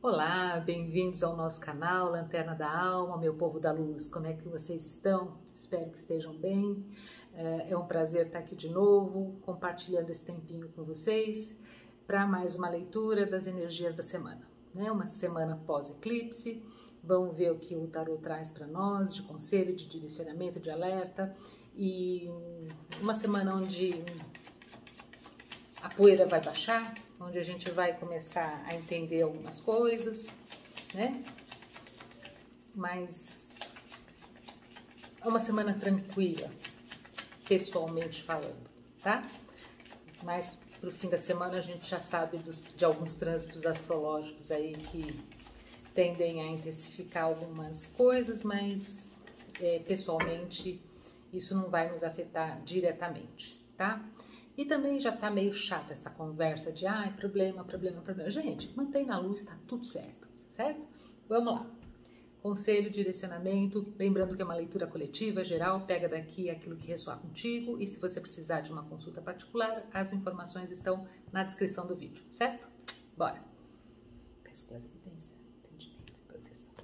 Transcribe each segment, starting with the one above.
Olá, bem-vindos ao nosso canal Lanterna da Alma, meu povo da luz. Como é que vocês estão? Espero que estejam bem. É um prazer estar aqui de novo, compartilhando esse tempinho com vocês para mais uma leitura das energias da semana, né? Uma semana pós-eclipse. Vamos ver o que o tarot traz para nós de conselho, de direcionamento, de alerta, e uma semana onde a poeira vai baixar, onde a gente vai começar a entender algumas coisas, né? Mas é uma semana tranquila, pessoalmente falando, tá? Mas pro fim da semana a gente já sabe de alguns trânsitos astrológicos aí que tendem a intensificar algumas coisas, mas pessoalmente isso não vai nos afetar diretamente, tá? E também já tá meio chata essa conversa de problema. Gente, mantém na luz, tá tudo certo, certo? Vamos lá. Conselho, direcionamento, lembrando que é uma leitura coletiva, geral, pega daqui aquilo que ressoar contigo, e se você precisar de uma consulta particular, as informações estão na descrição do vídeo, certo? Bora! Peço clarividência, entendimento e proteção.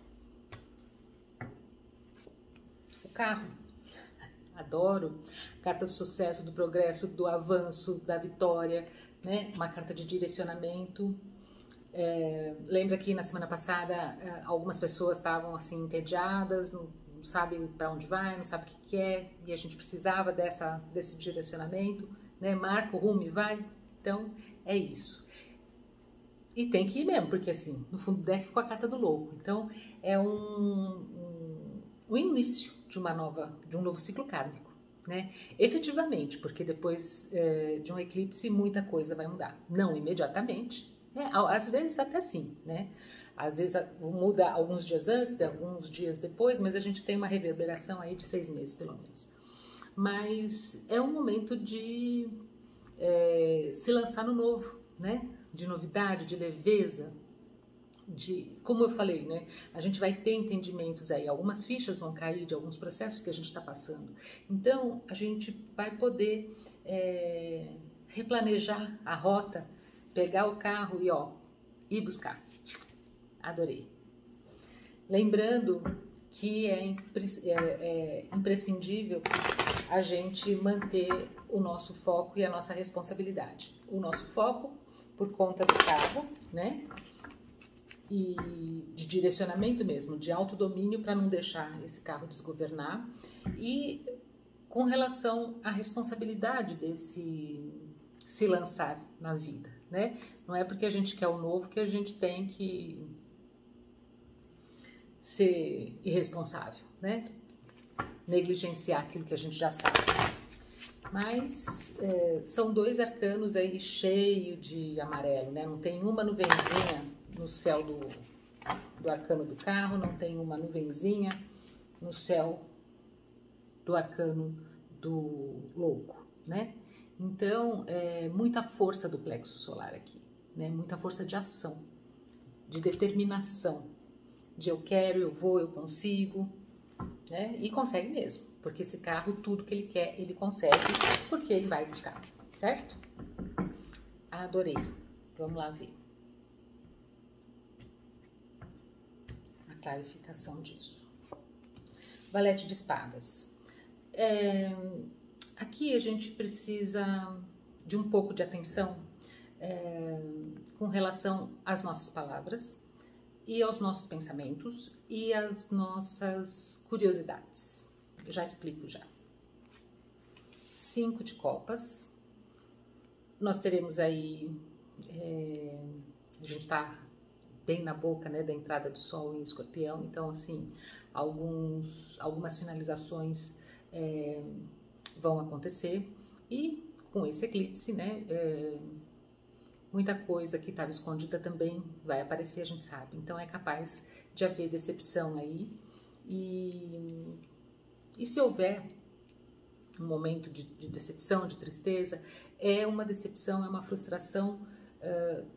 O carro. Adoro. Carta do sucesso, do progresso, do avanço, da vitória, né? Uma carta de direcionamento. Lembra que na semana passada algumas pessoas estavam assim entediadas, não sabe para onde vai, não sabe o que quer, e a gente precisava desse direcionamento, né? Marca o rumo e vai. Então é isso. E tem que ir mesmo, porque assim, no fundo do deck ficou a carta do louco. Então é o início de um novo ciclo kármico, né? Efetivamente, porque depois de um eclipse muita coisa vai mudar. Não imediatamente, né? Às vezes até sim, né? Às vezes muda alguns dias antes, alguns dias depois, mas a gente tem uma reverberação aí de 6 meses, pelo menos. Mas é um momento de se lançar no novo, né? De novidade, de leveza, como eu falei, né? A gente vai ter entendimentos aí, algumas fichas vão cair de alguns processos que a gente está passando. Então, a gente vai poder replanejar a rota, pegar o carro e ir buscar. Adorei. Lembrando que é imprescindível a gente manter o nosso foco e a nossa responsabilidade. O nosso foco por conta do carro, né? E de direcionamento mesmo, de autodomínio para não deixar esse carro desgovernar, e com relação à responsabilidade desse se lançar na vida, né? Não é porque a gente quer o novo que a gente tem que ser irresponsável, né? Negligenciar aquilo que a gente já sabe. Mas são dois arcanos aí cheio de amarelo, né? Não tem uma nuvenzinha no céu do arcano do carro, não tem uma nuvenzinha no céu do arcano do louco, né? Então, muita força do plexo solar aqui, né? Muita força de ação, de determinação, de eu quero, eu vou, eu consigo, né? E consegue mesmo, porque esse carro, tudo que ele quer, ele consegue, porque ele vai buscar, certo? Adorei. Vamos lá ver a clarificação disso. Valete de espadas. Aqui a gente precisa de um pouco de atenção com relação às nossas palavras e aos nossos pensamentos e às nossas curiosidades. Eu já explico já. 5 de copas. Nós teremos aí, a gente está bem na boca, né, da entrada do Sol em Escorpião, então assim, algumas finalizações vão acontecer, e com esse eclipse, né, muita coisa que estava escondida também vai aparecer, a gente sabe. Então é capaz de haver decepção aí, e se houver um momento de decepção, de tristeza, é uma decepção, é uma frustração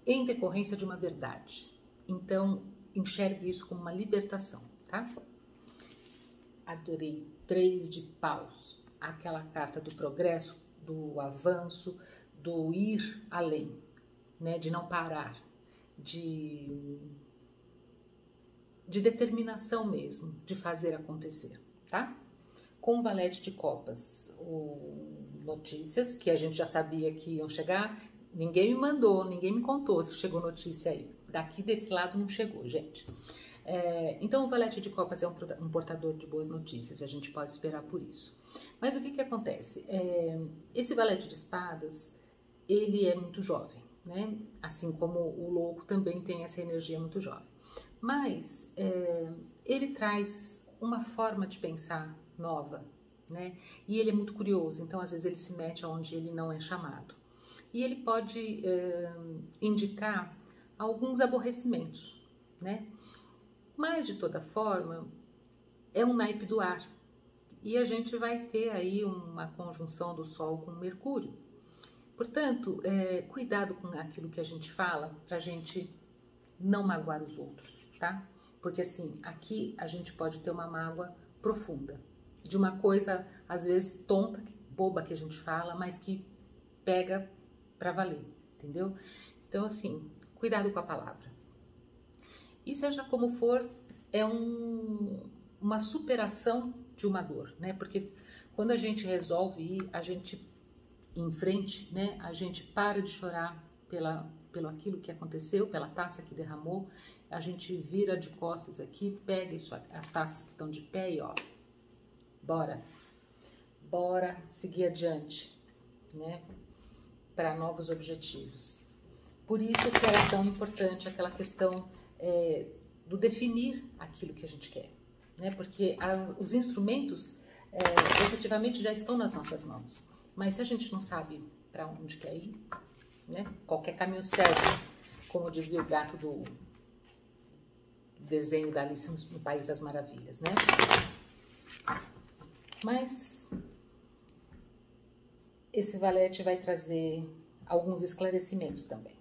em decorrência de uma verdade. Então enxergue isso como uma libertação, tá? Adorei. 3 de paus, aquela carta do progresso, do avanço, do ir além, né? De não parar, de de determinação mesmo, de fazer acontecer, tá? Com o valete de copas, notícias que a gente já sabia que iam chegar, ninguém me mandou, ninguém me contou se chegou notícia aí. Daqui desse lado não chegou, gente. Então o valete de copas é um portador de boas notícias, a gente pode esperar por isso. Mas o que acontece? Esse valete de espadas, ele é muito jovem, né? Assim como o louco também tem essa energia muito jovem. Mas ele traz uma forma de pensar nova, né? E ele é muito curioso, então às vezes ele se mete aonde ele não é chamado. E ele pode indicar alguns aborrecimentos, né? Mas de toda forma, é um naipe do ar. E a gente vai ter aí uma conjunção do Sol com Mercúrio. Portanto, cuidado com aquilo que a gente fala, para a gente não magoar os outros, tá? Porque assim, aqui a gente pode ter uma mágoa profunda, de uma coisa, às vezes, tonta, boba que a gente fala, mas que pega pra valer, entendeu? Então, assim, cuidado com a palavra. E seja como for, é uma superação de uma dor, né? Porque quando a gente resolve ir, a gente ir em frente, né? A gente para de chorar pelo aquilo que aconteceu, pela taça que derramou, a gente vira de costas aqui, pega as taças que estão de pé e ó, bora seguir adiante, né? Para novos objetivos. Por isso que era tão importante aquela questão do definir aquilo que a gente quer, né? Porque os instrumentos efetivamente já estão nas nossas mãos, mas se a gente não sabe para onde quer ir, né? Qualquer caminho serve, como dizia o gato do desenho da Alice no País das Maravilhas, né? Mas esse valete vai trazer alguns esclarecimentos também.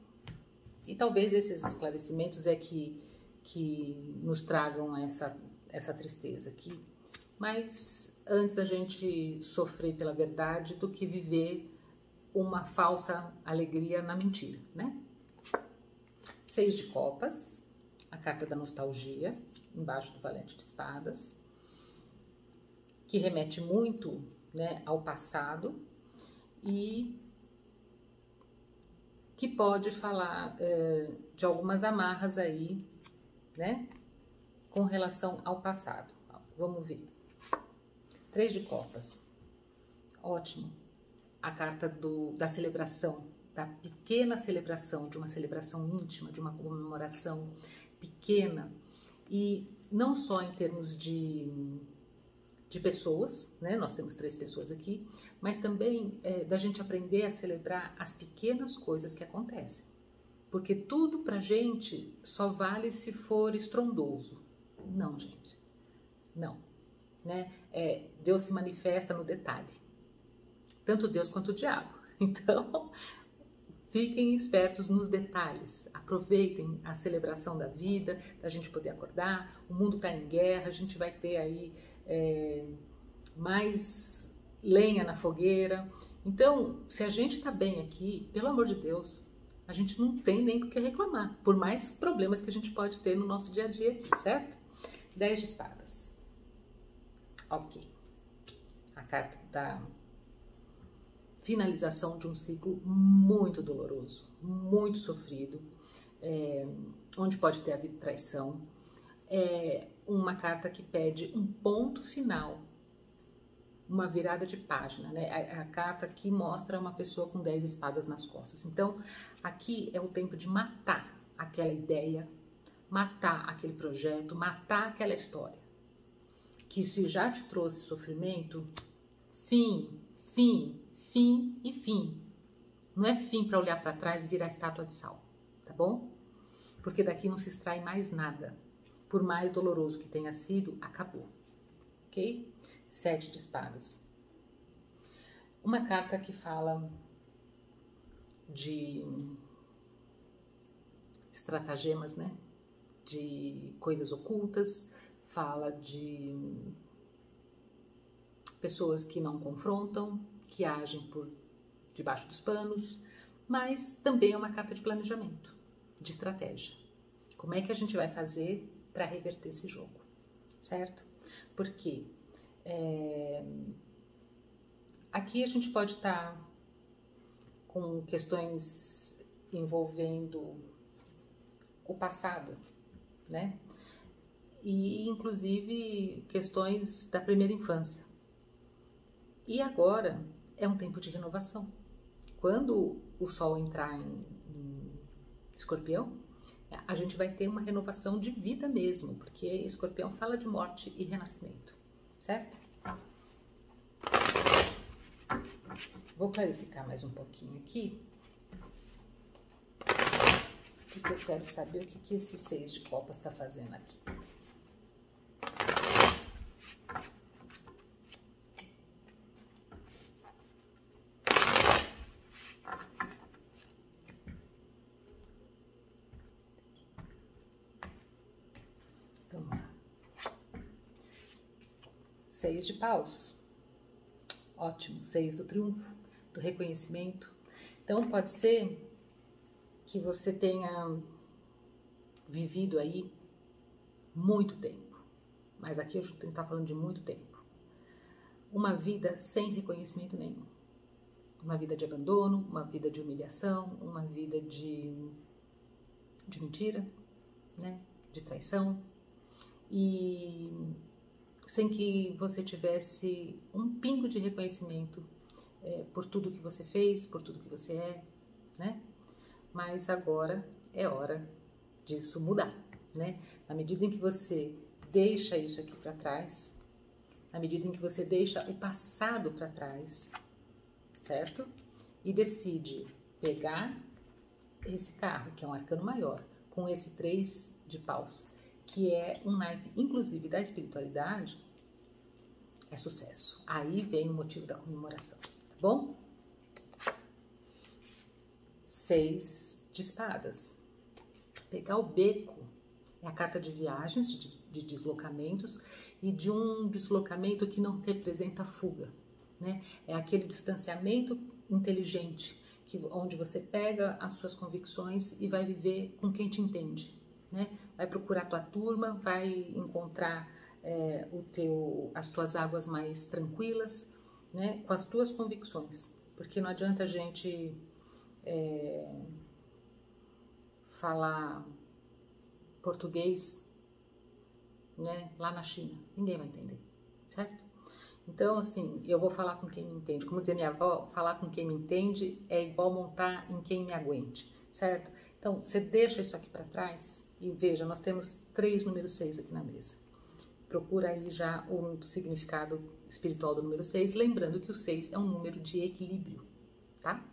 E talvez esses esclarecimentos que nos tragam essa tristeza aqui. Mas antes a gente sofrer pela verdade do que viver uma falsa alegria na mentira, né? 6 de copas, a carta da nostalgia, embaixo do valete de espadas, que remete muito, né, ao passado e que pode falar de algumas amarras aí, né, com relação ao passado. Vamos ver. 3 de copas, ótimo. A carta da celebração, da pequena celebração, de uma celebração íntima, de uma comemoração pequena, e não só em termos de pessoas, né? Nós temos 3 pessoas aqui, mas também da gente aprender a celebrar as pequenas coisas que acontecem. Porque tudo pra gente só vale se for estrondoso. Não, gente. Não. Né? Deus se manifesta no detalhe. Tanto Deus quanto o diabo. Então, fiquem espertos nos detalhes. Aproveitem a celebração da vida, da gente poder acordar. O mundo está em guerra, a gente vai ter aí mais lenha na fogueira. Então, se a gente está bem aqui, pelo amor de Deus, a gente não tem nem o que reclamar, por mais problemas que a gente pode ter no nosso dia a dia aqui, certo? 10 de espadas. Ok. A carta da finalização de um ciclo muito doloroso, muito sofrido, onde pode ter havido traição. Uma carta que pede um ponto final, uma virada de página, né? A carta que mostra uma pessoa com 10 espadas nas costas. Então, aqui é o tempo de matar aquela ideia, matar aquele projeto, matar aquela história. Que se já te trouxe sofrimento, fim e fim. Não é fim para olhar para trás e virar estátua de sal, tá bom? Porque daqui não se extrai mais nada. Por mais doloroso que tenha sido, acabou. Ok? 7 de espadas. Uma carta que fala de estratagemas, né? De coisas ocultas, fala de pessoas que não confrontam, que agem por debaixo dos panos, mas também é uma carta de planejamento, de estratégia. Como é que a gente vai fazer para reverter esse jogo, certo? Porque aqui a gente pode estar com questões envolvendo o passado, né? E inclusive questões da primeira infância. E agora é um tempo de renovação. Quando o Sol entrar em Escorpião, a gente vai ter uma renovação de vida mesmo, porque Escorpião fala de morte e renascimento, certo? Vou clarificar mais um pouquinho aqui, porque eu quero saber o que esse 6 de copas está fazendo aqui. Vamos lá. 6 de paus. Ótimo. 6 do triunfo, do reconhecimento. Então, pode ser que você tenha vivido aí muito tempo. Mas aqui a gente está falando de muito tempo. Uma vida sem reconhecimento nenhum. Uma vida de abandono, uma vida de humilhação, uma vida de mentira, né? De traição. E sem que você tivesse um pingo de reconhecimento por tudo que você fez, por tudo que você é, né? Mas agora é hora disso mudar, né? Na medida em que você deixa isso aqui para trás, na medida em que você deixa o passado para trás, certo? E decide pegar esse carro, que é um arcano maior, com esse 3 de paus, que é um naipe, inclusive, da espiritualidade, é sucesso. Aí vem o motivo da comemoração, tá bom? 6 de espadas. Pegar o beco é a carta de viagens, de deslocamentos, e de um deslocamento que não representa fuga, né? É aquele distanciamento inteligente, onde você pega as suas convicções e vai viver com quem te entende, né? Vai procurar a tua turma, vai encontrar as tuas águas mais tranquilas, né? Com as tuas convicções, porque não adianta a gente falar português, né, lá na China, ninguém vai entender, certo? Então, assim, eu vou falar com quem me entende. Como dizia minha avó, falar com quem me entende é igual montar em quem me aguente, certo? Então, você deixa isso aqui para trás e veja, nós temos 3 número 6 aqui na mesa. Procura aí já o significado espiritual do número 6, lembrando que o 6 é um número de equilíbrio, tá?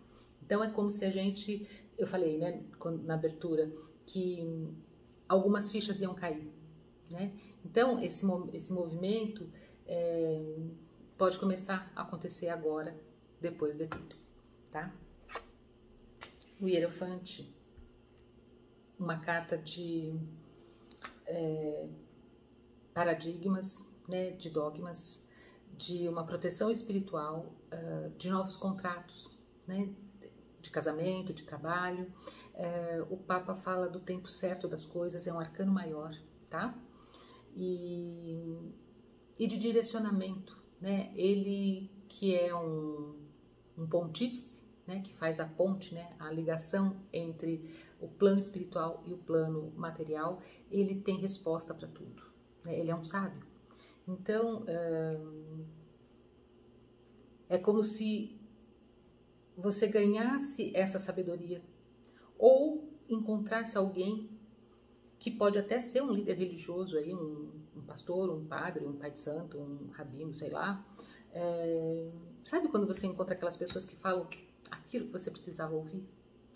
Então, é como se a gente, eu falei, né, na abertura, que algumas fichas iam cair, né? Então, esse movimento pode começar a acontecer agora, depois do eclipse, tá? O Hierofante, uma carta de paradigmas, né, de dogmas, de uma proteção espiritual, de novos contratos, né, de casamento, de trabalho. O Papa fala do tempo certo das coisas, é um arcano maior, tá? E de direcionamento, né? Ele que é um pontífice, né? Que faz a ponte, né? A ligação entre o plano espiritual e o plano material, ele tem resposta para tudo, né? Ele é um sábio. Então, é como se você ganhasse essa sabedoria ou encontrasse alguém que pode até ser um líder religioso, aí, um pastor, um padre, um pai de santo, um rabino, sei lá. Sabe quando você encontra aquelas pessoas que falam aquilo que você precisava ouvir?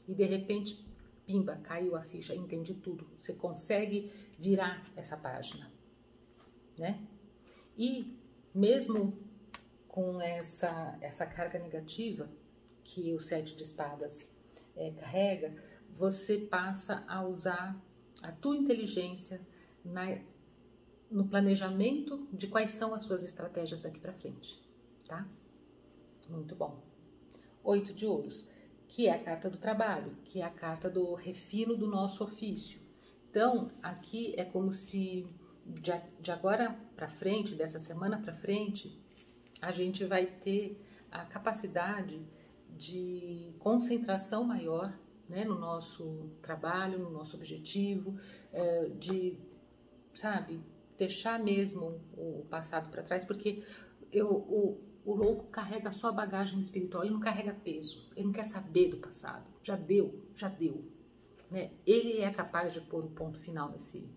E de repente, pimba, caiu a ficha, entendi tudo. Você consegue virar essa página, né? E mesmo com essa carga negativa que o 7 de espadas carrega, você passa a usar a tua inteligência no planejamento de quais são as suas estratégias daqui para frente, tá? Muito bom. 8 de ouros, que é a carta do trabalho, que é a carta do refino do nosso ofício, Então, aqui é como se de agora para frente, dessa semana para frente, a gente vai ter a capacidade de concentração maior, né, no nosso trabalho, no nosso objetivo, de, sabe, deixar mesmo o passado para trás, porque o louco carrega só bagagem espiritual, ele não carrega peso, ele não quer saber do passado, já deu, né? Ele é capaz de pôr um ponto final nesse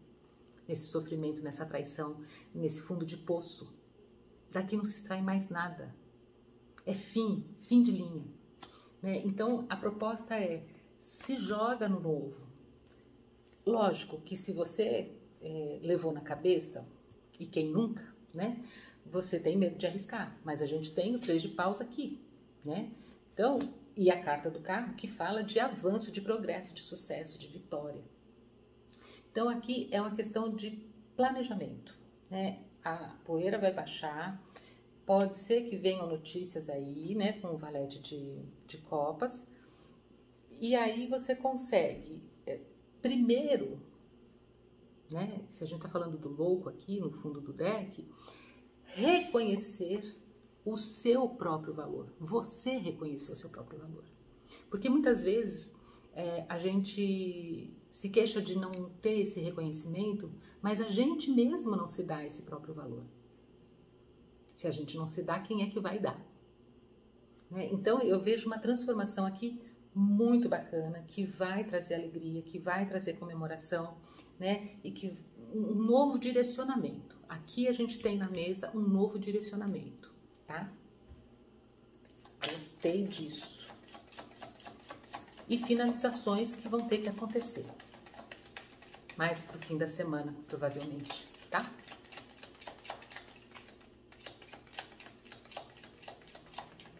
sofrimento, nessa traição, nesse fundo de poço. Daqui não se extrai mais nada, é fim de linha, né? Então a proposta é: se joga no novo. Lógico que se você levou na cabeça, e quem nunca, né? Você tem medo de arriscar, mas a gente tem o 3 de paus aqui, né? Então, e a carta do carro que fala de avanço, de progresso, de sucesso, de vitória. Então aqui é uma questão de planejamento, né? A poeira vai baixar, pode ser que venham notícias aí, né? Com o valete de copas, e aí você consegue, primeiro, né? Se a gente tá falando do louco aqui no fundo do deck, reconhecer o seu próprio valor, você reconhecer o seu próprio valor. Porque muitas vezes a gente se queixa de não ter esse reconhecimento, mas a gente mesmo não se dá esse próprio valor. Se a gente não se dá, quem é que vai dar? Né? Então eu vejo uma transformação aqui muito bacana, que vai trazer alegria, que vai trazer comemoração, né? E que um novo direcionamento. Aqui a gente tem na mesa um novo direcionamento, tá? Gostei disso. E finalizações que vão ter que acontecer. Mais pro fim da semana, provavelmente, tá?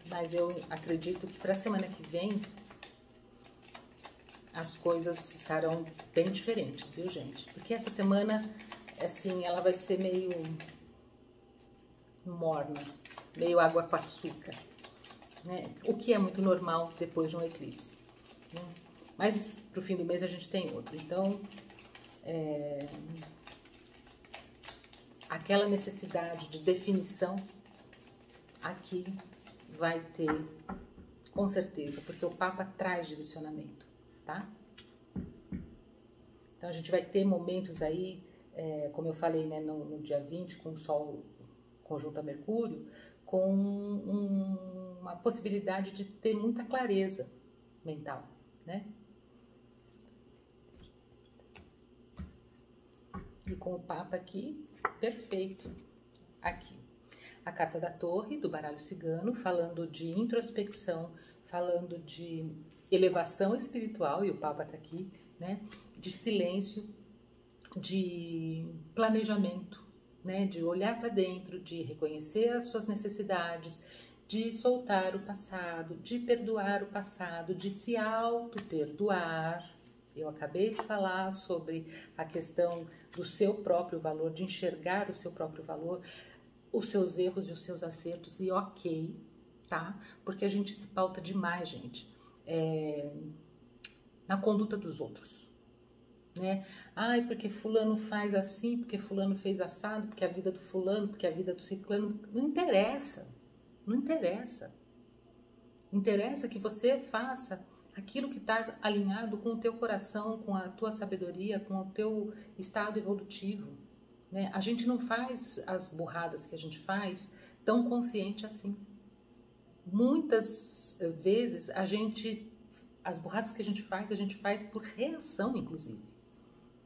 Mas eu acredito que para a semana que vem as coisas estarão bem diferentes, viu, gente? Porque essa semana, assim, ela vai ser meio morna, meio água com açúcar, né? O que é muito normal depois de um eclipse, né? Mas pro fim do mês a gente tem outro. Então, aquela necessidade de definição aqui vai ter, com certeza, porque o Papa traz direcionamento, tá? Então a gente vai ter momentos aí, como eu falei, né, no dia 20, com o Sol conjunto a Mercúrio, com uma possibilidade de ter muita clareza mental, né? E com o Papa aqui, perfeito, aqui. A carta da Torre, do baralho cigano, falando de introspecção, falando de elevação espiritual, e o Papa tá aqui, né? De silêncio, de planejamento, né? De olhar para dentro, de reconhecer as suas necessidades, de soltar o passado, de perdoar o passado, de se auto-perdoar. Eu acabei de falar sobre a questão do seu próprio valor, de enxergar o seu próprio valor, os seus erros e os seus acertos, e ok, tá? Porque a gente se pauta demais, gente, na conduta dos outros, né? Ai, porque fulano faz assim, porque fulano fez assado, porque a vida do fulano, porque a vida do ciclano, não interessa, não interessa. Interessa que você faça aquilo que está alinhado com o teu coração, com a tua sabedoria, com o teu estado evolutivo, né? A gente não faz as burradas que a gente faz tão consciente assim. Muitas vezes as burradas que a gente faz por reação, inclusive,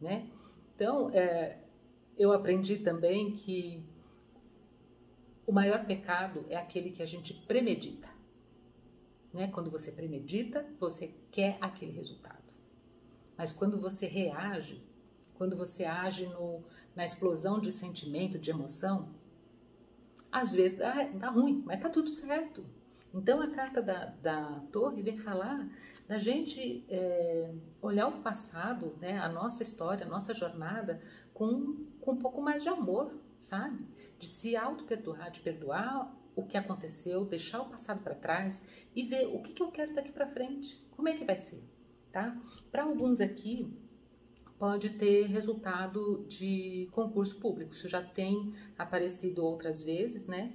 né? Então, eu aprendi também que o maior pecado é aquele que a gente premedita, né? Quando você premedita, você quer aquele resultado. Mas quando você reage, quando você age na explosão de sentimento, de emoção, às vezes dá ruim, mas tá tudo certo. Então a carta da Torre vem falar da gente olhar o passado, né, a nossa história, a nossa jornada com um pouco mais de amor, sabe? De se auto-perdoar, de perdoar o que aconteceu, deixar o passado para trás e ver o que eu quero daqui para frente, como é que vai ser, tá? Para alguns aqui pode ter resultado de concurso público. Isso já tem aparecido outras vezes, né?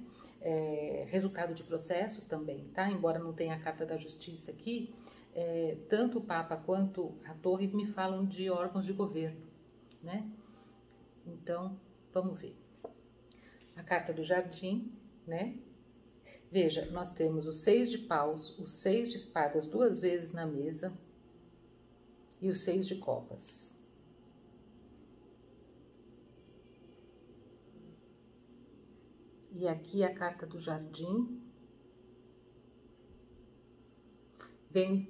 Resultado de processos também, tá? Embora não tenha a carta da justiça aqui, tanto o Papa quanto a Torre me falam de órgãos de governo, né? Então, vamos ver. A carta do jardim, né? Veja, nós temos o 6 de paus, o 6 de espadas 2 vezes na mesa e o 6 de copas. E aqui a carta do jardim,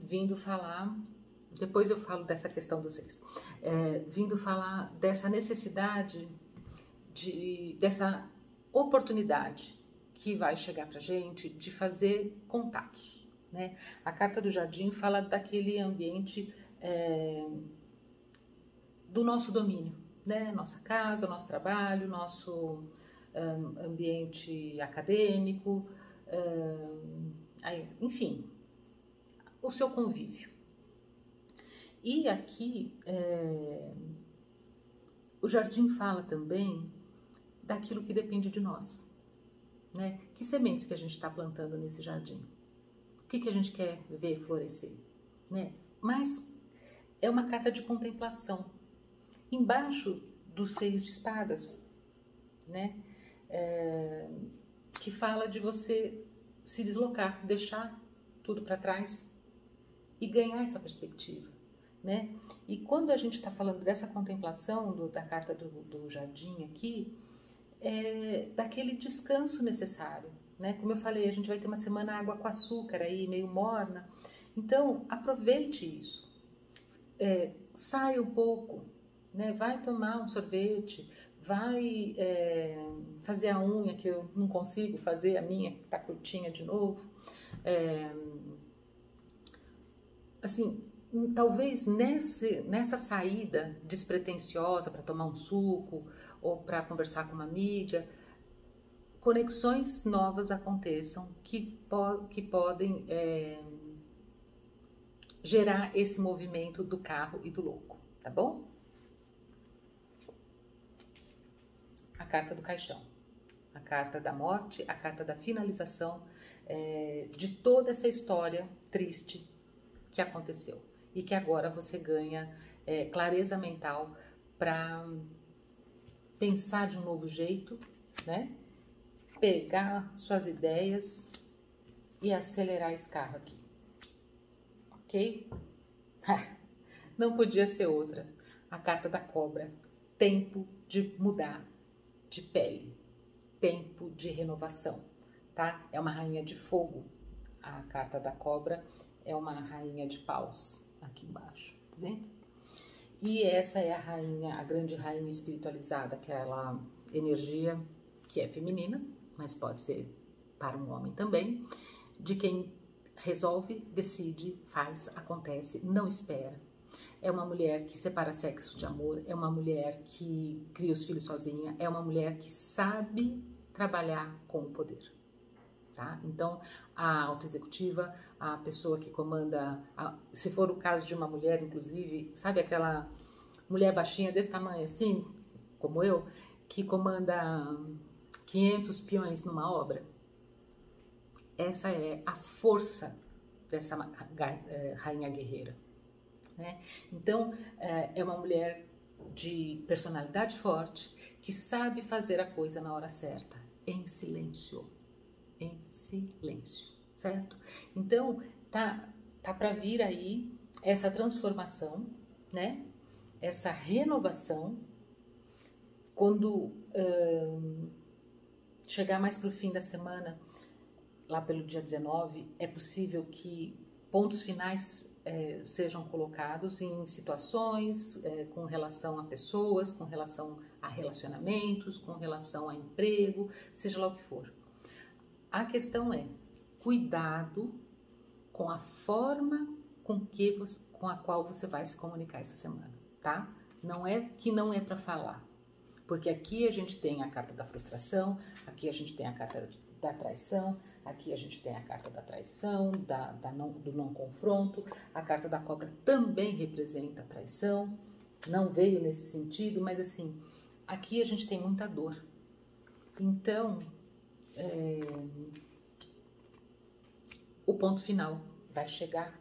vindo falar, depois eu falo dessa questão do 6, vindo falar dessa necessidade, dessa oportunidade que vai chegar pra gente de fazer contatos, né? A carta do jardim fala daquele ambiente do nosso domínio, né? Nossa casa, nosso trabalho, nosso ambiente acadêmico, enfim, o seu convívio. E aqui o jardim fala também daquilo que depende de nós, né? Que sementes que a gente está plantando nesse jardim? O que a gente quer ver florescer, né? Mas é uma carta de contemplação. Embaixo dos 6 de espadas, né? Que fala de você se deslocar, deixar tudo para trás e ganhar essa perspectiva, né? E quando a gente está falando dessa contemplação da carta do jardim aqui, daquele descanso necessário, né? Como eu falei, a gente vai ter uma semana água com açúcar aí, meio morna, então aproveite isso, saia um pouco, né? Vai tomar um sorvete, vai fazer a unha, que eu não consigo fazer, a minha tá curtinha de novo, assim, talvez nessa saída despretensiosa para tomar um suco ou para conversar com uma amiga, conexões novas aconteçam que podem gerar esse movimento do carro e do louco, tá bom? A carta do caixão, a carta da morte, a carta da finalização de toda essa história triste que aconteceu e que agora você ganha clareza mental para pensar de um novo jeito, né? Pegar suas ideias e acelerar esse carro aqui, ok? Não podia ser outra. A carta da cobra, tempo de mudar de pele, tempo de renovação, tá? É uma rainha de fogo. A carta da cobra é uma rainha de paus aqui embaixo, tá vendo? E essa é a rainha, a grande rainha espiritualizada, aquela energia que é feminina, mas pode ser para um homem também, de quem resolve, decide, faz, acontece, não espera. É uma mulher que separa sexo de amor, é uma mulher que cria os filhos sozinha, é uma mulher que sabe trabalhar com o poder. Tá? Então, a autoexecutiva, a pessoa que comanda, se for o caso de uma mulher, inclusive, sabe aquela mulher baixinha desse tamanho assim, como eu, que comanda 500 peões numa obra? Essa é a força dessa rainha guerreira, né? Então, é uma mulher de personalidade forte, que sabe fazer a coisa na hora certa, em silêncio, certo? Então, tá para vir aí essa transformação, né? Essa renovação, quando chegar mais para o fim da semana, lá pelo dia 19, é possível que pontos finais sejam colocados em situações com relação a pessoas, com relação a relacionamentos, com relação a emprego, seja lá o que for. A questão é cuidado com a forma com a qual você vai se comunicar essa semana, tá? Não é que não é para falar, porque aqui a gente tem a carta da frustração, aqui a gente tem a carta da traição, aqui a gente tem a carta da traição, do não confronto, a carta da cobra também representa a traição, não veio nesse sentido, mas assim, aqui a gente tem muita dor. Então, o ponto final vai chegar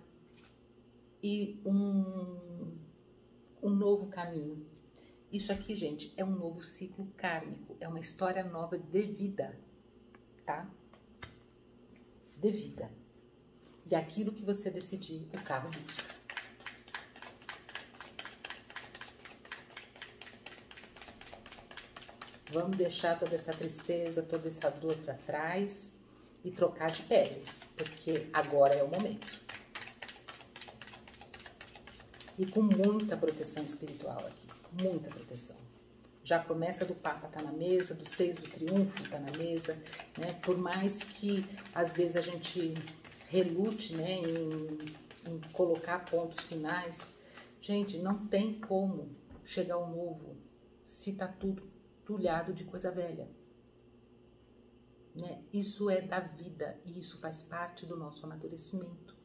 e um novo caminho. Isso aqui, gente, é um novo ciclo kármico, é uma história nova de vida, tá? De vida. E aquilo que você decidir, o carro busca. Vamos deixar toda essa tristeza, toda essa dor para trás e trocar de pele, porque agora é o momento. E com muita proteção espiritual aqui, muita proteção. Já começa do Papa tá na mesa, do 6 do Triunfo tá na mesa, né? Por mais que às vezes a gente relute, né, em colocar pontos finais, gente, não tem como chegar ao novo se tá tudo tulhado de coisa velha, né? Isso é da vida e isso faz parte do nosso amadurecimento.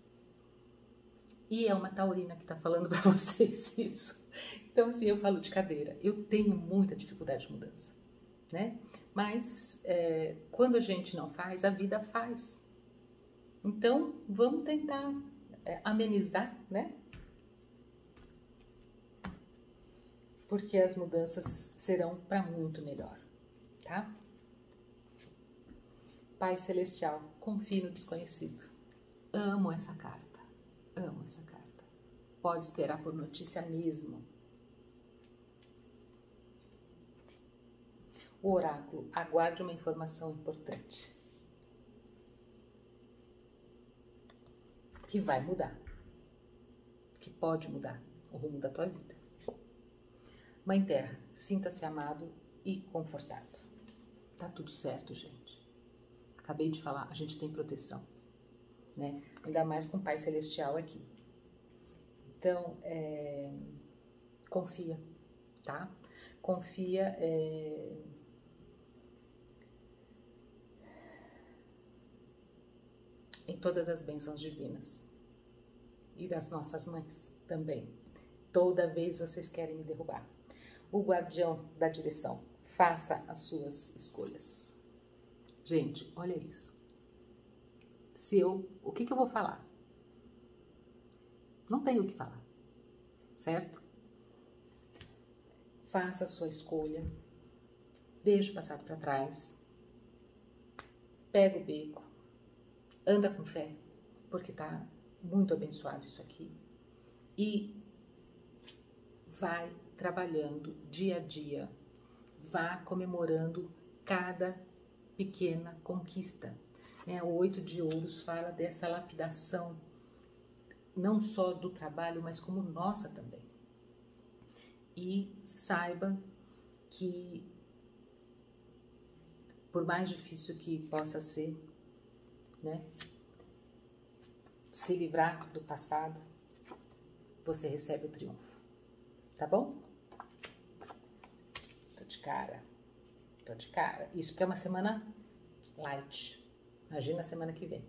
E é uma taurina que tá falando para vocês isso. Então, assim, eu falo de cadeira. Eu tenho muita dificuldade de mudança, né? Mas quando a gente não faz, a vida faz. Então, vamos tentar amenizar, né? Porque as mudanças serão para muito melhor, tá? Pai Celestial, confie no desconhecido. Amo essa carta, amo essa carta. Pode esperar por notícia mesmo. O oráculo, aguarde uma informação importante. Que vai mudar, que pode mudar o rumo da tua vida. Mãe Terra, sinta-se amado e confortado. Tá tudo certo, gente. Acabei de falar, a gente tem proteção, né? Ainda mais com o Pai Celestial aqui. Então, confia, tá? Confia em todas as bênçãos divinas. E das nossas mães também. Toda vez vocês querem me derrubar. O guardião da direção, faça as suas escolhas. Gente, olha isso. O que eu vou falar? Não tenho o que falar, certo? Faça a sua escolha, deixa o passado para trás, pega o beco, anda com fé, porque tá muito abençoado isso aqui, e vai trabalhando dia a dia, vá comemorando cada pequena conquista. O 8 de ouros fala dessa lapidação, não só do trabalho, mas como nossa também. E saiba que, por mais difícil que possa ser, né, se livrar do passado, você recebe o triunfo. Tá bom? Tô de cara. Isso porque é uma semana light. Imagina a semana que vem.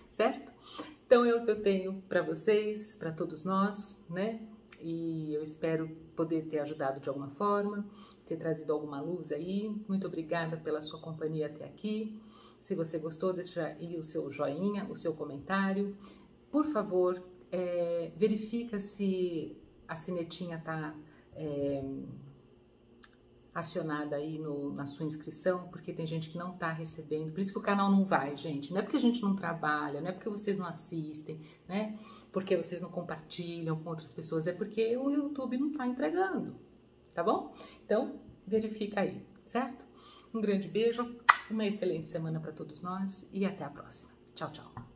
Certo? Então é o que eu tenho para vocês, para todos nós, né? E eu espero poder ter ajudado de alguma forma, ter trazido alguma luz aí. Muito obrigada pela sua companhia até aqui. Se você gostou, deixa aí o seu joinha, o seu comentário. Por favor, verifica se a sinetinha está acionada aí na sua inscrição, porque tem gente que não está recebendo, por isso que o canal não vai, gente. Não é porque a gente não trabalha, não é porque vocês não assistem, né? Porque vocês não compartilham com outras pessoas, é porque o YouTube não está entregando, tá bom? Então, verifica aí, certo? Um grande beijo, uma excelente semana para todos nós e até a próxima. Tchau, tchau.